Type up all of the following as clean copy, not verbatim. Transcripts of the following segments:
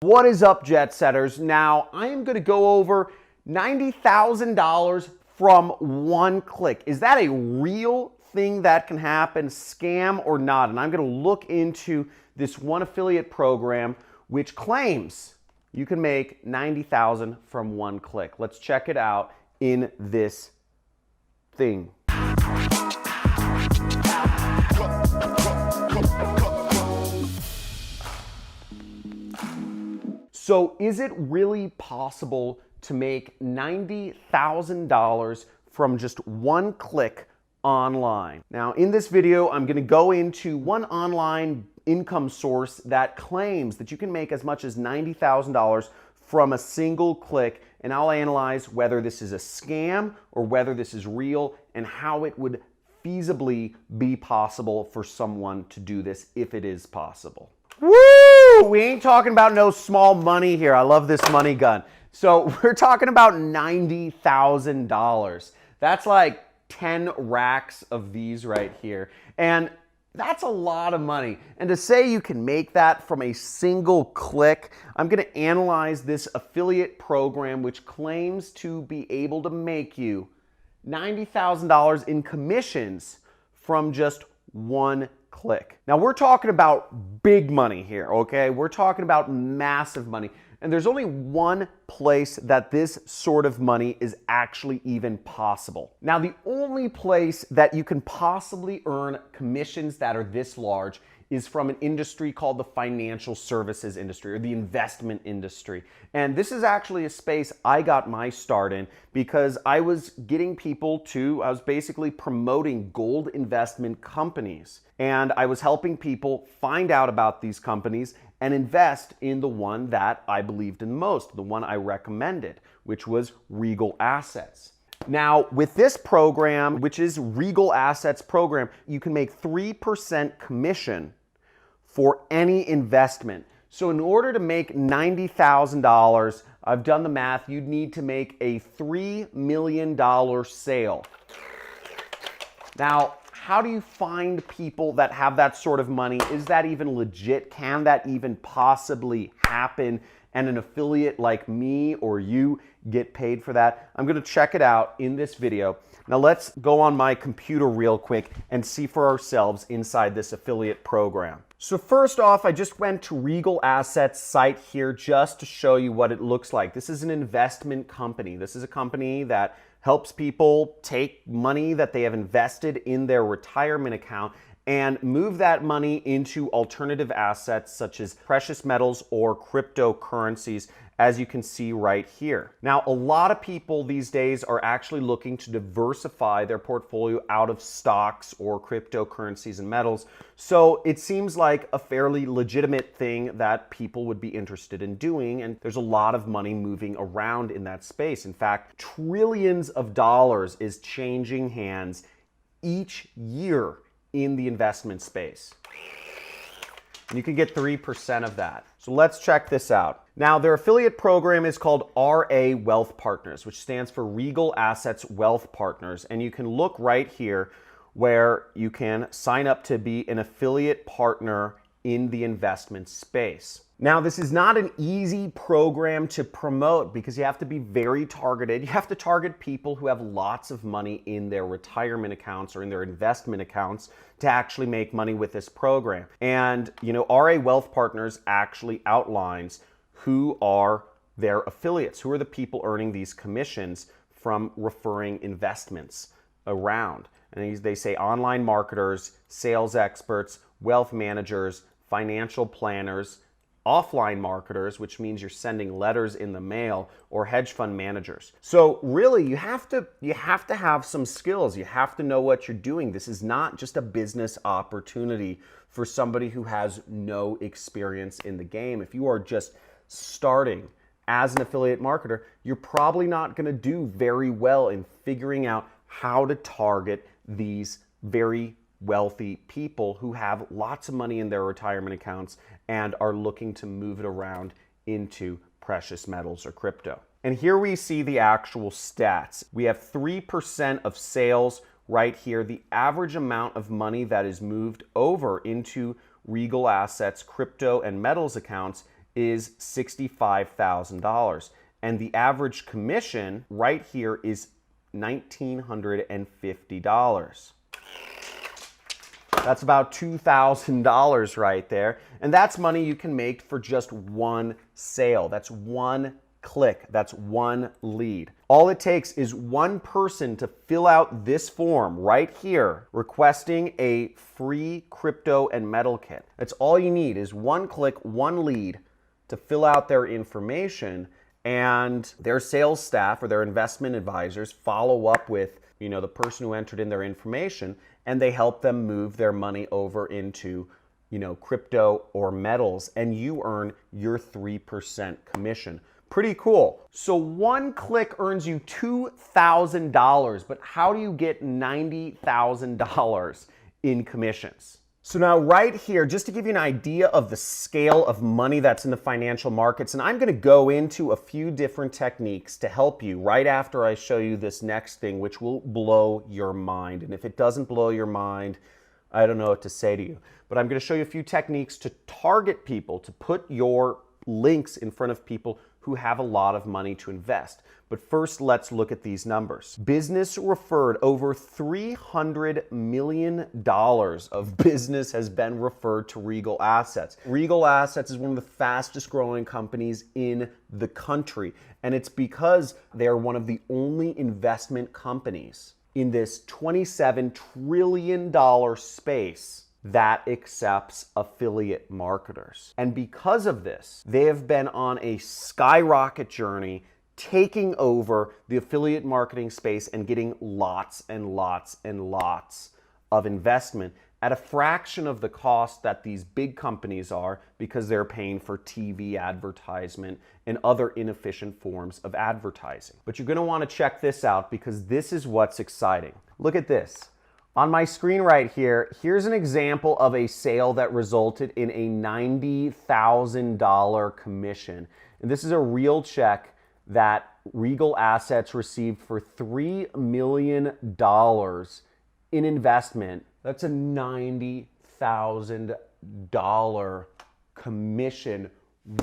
What is up, jet setters? Now, I am going to go over $90,000 from one click. Is that a real thing that can happen, scam or not? And I'm going to look into this one affiliate program which claims you can make $90,000 from one click. Let's check it out in this thing. So is it really possible to make $90,000 from just one click online? Now, in this video, I'm going to go into one online income source that claims that you can make as much as $90,000 from a single click, and I'll analyze whether this is a scam or whether this is real and how it would feasibly be possible for someone to do this if it is possible. Woo! We ain't talking about no small money here. I love this money gun. So we're talking about $90,000. That's like 10 racks of these right here. And that's a lot of money. And to say you can make that from a single click, I'm going to analyze this affiliate program which claims to be able to make you $90,000 in commissions from just one click. Now we're talking about big money here, okay? We're talking about massive money. And there's only one place that this sort of money is actually even possible. Now, the only place that you can possibly earn commissions that are this large is from an industry called the financial services industry or the investment industry. And this is actually a space I got my start in because I was basically promoting gold investment companies. And I was helping people find out about these companies and invest in the one that I believed in most, the one I recommended, which was RegalAssets. Now, with this program, which is RegalAssets program, you can make 3% commission for any investment. So in order to make $90,000, I've done the math, you'd need to make a $3 million sale. Now, how do you find people that have that sort of money? Is that even legit? Can that even possibly happen? And an affiliate like me or you get paid for that? I'm going to check it out in this video. Now let's go on my computer real quick and see for ourselves inside this affiliate program. So first off, I just went to RegalAssets site here just to show you what it looks like. This is an investment company. This is a company that helps people take money that they have invested in their retirement account and move that money into alternative assets such as precious metals or cryptocurrencies, as you can see right here. Now, a lot of people these days are actually looking to diversify their portfolio out of stocks or cryptocurrencies and metals. So it seems like a fairly legitimate thing that people would be interested in doing. And there's a lot of money moving around in that space. In fact, trillions of dollars is changing hands each year in the investment space. And you can get 3% of that. So let's check this out. Now, their affiliate program is called RA Wealth Partners, which stands for RegalAssets Wealth Partners. And you can look right here where you can sign up to be an affiliate partner in the investment space. Now, this is not an easy program to promote because you have to be very targeted. You have to target people who have lots of money in their retirement accounts or in their investment accounts to actually make money with this program. And, RA Wealth Partners actually outlines who are their affiliates, who are the people earning these commissions from referring investments around. And they say online marketers, sales experts, wealth managers, financial planners, offline marketers, which means you're sending letters in the mail, or hedge fund managers. So really, you have to have some skills. You have to know what you're doing. This is not just a business opportunity for somebody who has no experience in the game. If you are just starting as an affiliate marketer, you're probably not going to do very well in figuring out how to target these very wealthy people who have lots of money in their retirement accounts and are looking to move it around into precious metals or crypto. And here we see the actual stats. We have 3% of sales right here. The average amount of money that is moved over into RegalAssets crypto and metals accounts is $65,000. And the average commission right here is $1,950. That's about $2,000 right there. And that's money you can make for just one sale. That's one click. That's one lead. All it takes is one person to fill out this form right here, requesting a free crypto and metal kit. That's all you need is one click, one lead to fill out their information, and their sales staff or their investment advisors follow up with, the person who entered in their information, and they help them move their money over into, crypto or metals, and you earn your 3% commission. Pretty cool. So one click earns you $2,000, but how do you get $90,000 in commissions? So now right here, just to give you an idea of the scale of money that's in the financial markets, and I'm going to go into a few different techniques to help you right after I show you this next thing, which will blow your mind. And if it doesn't blow your mind, I don't know what to say to you. But I'm going to show you a few techniques to target people, to put your links in front of people who have a lot of money to invest. But first, let's look at these numbers. Business referred, over $300 million of business has been referred to Regal Assets. Regal Assets is one of the fastest growing companies in the country. And it's because they're one of the only investment companies in this $27 trillion space that accepts affiliate marketers. And because of this, they have been on a skyrocket journey, taking over the affiliate marketing space and getting lots and lots and lots of investment at a fraction of the cost that these big companies are, because they're paying for TV advertisement and other inefficient forms of advertising. But you're going to want to check this out, because this is what's exciting. Look at this. On my screen right here, here's an example of a sale that resulted in a $90,000 commission. And this is a real check that Regal Assets received for $3 million in investment. That's a $90,000 commission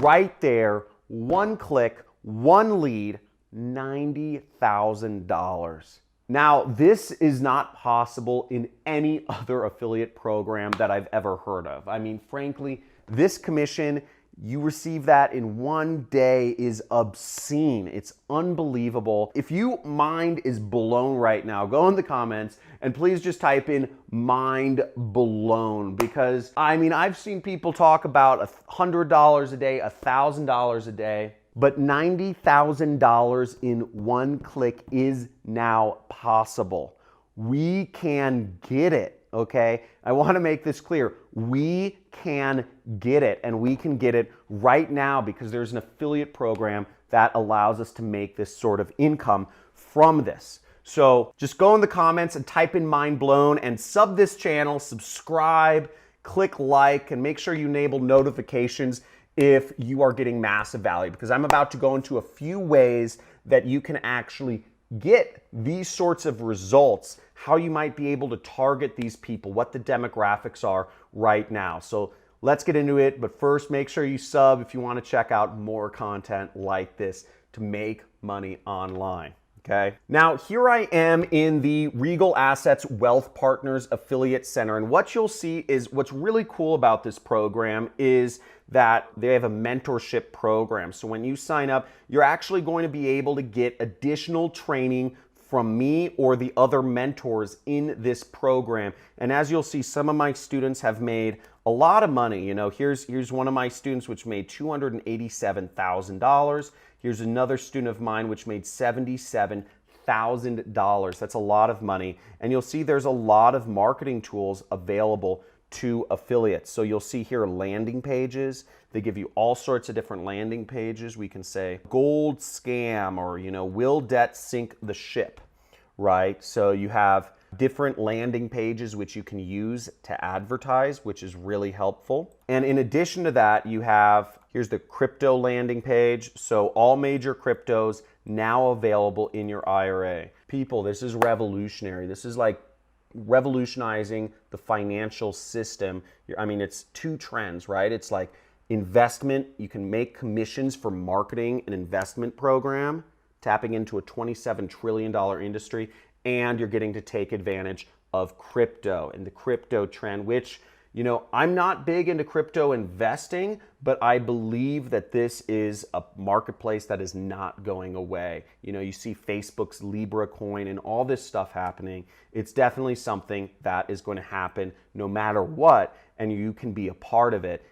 right there. One click, one lead, $90,000. Now, this is not possible in any other affiliate program that I've ever heard of. I mean, frankly, this commission, you receive that in one day, is obscene. It's unbelievable. If your mind is blown right now, go in the comments and please just type in mind blown, because I mean, I've seen people talk about $100 a day, $1,000 a day. But $90,000 in one click is now possible. We can get it, okay? I want to make this clear. We can get it, and we can get it right now because there's an affiliate program that allows us to make this sort of income from this. So just go in the comments and type in mind blown and sub this channel, subscribe, click like, and make sure you enable notifications if you are getting massive value, because I'm about to go into a few ways that you can actually get these sorts of results, how you might be able to target these people, what the demographics are right now. So let's get into it, but first make sure you sub if you want to check out more content like this to make money online. Okay. Now, here I am in the Regal Assets Wealth Partners Affiliate Center. And what you'll see is what's really cool about this program is that they have a mentorship program. So when you sign up, you're actually going to be able to get additional training from me or the other mentors in this program. And as you'll see, some of my students have made a lot of money. You know, here's one of my students which made $287,000. Here's another student of mine which made $77,000. That's a lot of money. And you'll see there's a lot of marketing tools available to affiliates. So you'll see here landing pages. They give you all sorts of different landing pages. We can say gold scam, or, you know, will debt sink the ship, right? So you have different landing pages which you can use to advertise, which is really helpful. And in addition to that, you have, here's the crypto landing page. So all major cryptos now available in your IRA. People, this is revolutionary. This is like revolutionizing the financial system. I mean, it's two trends, right? It's like investment. You can make commissions for marketing an investment program, tapping into a $27 trillion industry, and you're getting to take advantage of crypto and the crypto trend, which, you know, I'm not big into crypto investing, but I believe that this is a marketplace that is not going away. You know, you see Facebook's Libra coin and all this stuff happening. It's definitely something that is going to happen no matter what, and you can be a part of it.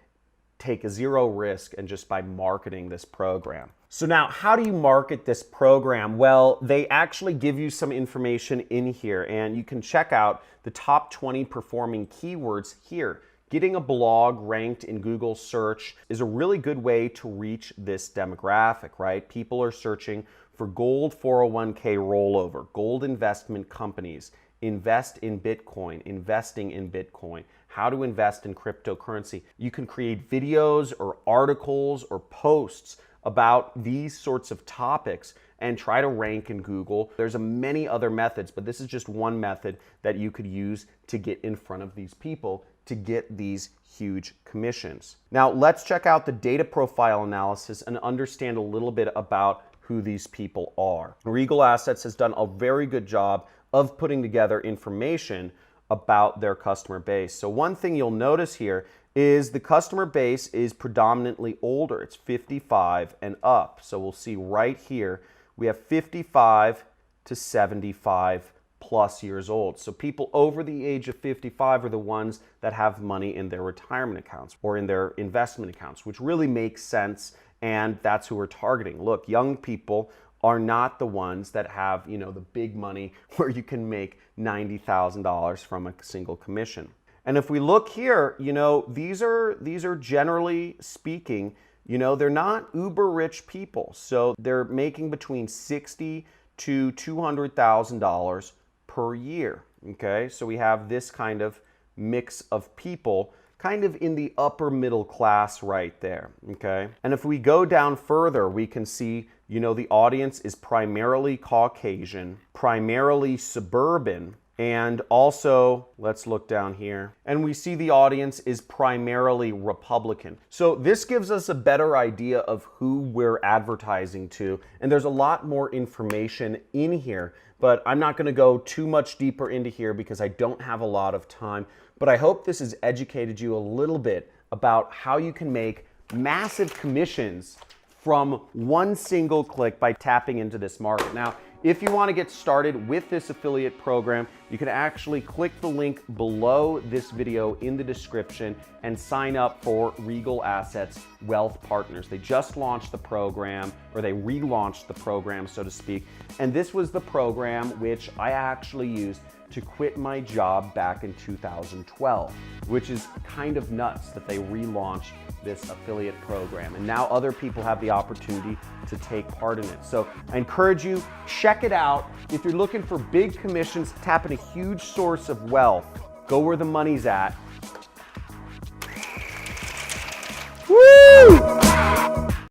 Take a zero risk and just by marketing this program. So now, how do you market this program? Well, they actually give you some information in here, and you can check out the top 20 performing keywords here. Getting a blog ranked in Google search is a really good way to reach this demographic, right? People are searching for gold 401k rollover, gold investment companies, invest in Bitcoin, investing in Bitcoin, how to invest in cryptocurrency. You can create videos or articles or posts about these sorts of topics and try to rank in Google. There's many other methods, but this is just one method that you could use to get in front of these people to get these huge commissions. Now, let's check out the data profile analysis and understand a little bit about who these people are. RegalAssets has done a very good job of putting together information about their customer base. So one thing you'll notice here is the customer base is predominantly older. It's 55 and up. So we'll see right here, we have 55 to 75 plus years old. So people over the age of 55 are the ones that have money in their retirement accounts or in their investment accounts, which really makes sense, and that's who we're targeting. Look, young people are not the ones that have, you know, the big money where you can make $90,000 from a single commission. And if we look here, you know, these are generally speaking, you know, they're not uber rich people. So they're making between $60,000 to $200,000 per year. Okay, so we have this kind of mix of people kind of in the upper middle class right there. Okay, and if we go down further, we can see, you know, the audience is primarily Caucasian, primarily suburban, and also, let's look down here, and we see the audience is primarily Republican. So this gives us a better idea of who we're advertising to, and there's a lot more information in here, but I'm not gonna go too much deeper into here because I don't have a lot of time, but I hope this has educated you a little bit about how you can make massive commissions from one single click by tapping into this market. Now, if you want to get started with this affiliate program, you can actually click the link below this video in the description and sign up for RegalAssets Wealth Partners. They just launched the program, or they relaunched the program, so to speak. And this was the program which I actually used to quit my job back in 2012, which is kind of nuts that they relaunched this affiliate program. And now other people have the opportunity to take part in it. So I encourage you, check it out. If you're looking for big commissions, tap in a huge source of wealth, go where the money's at,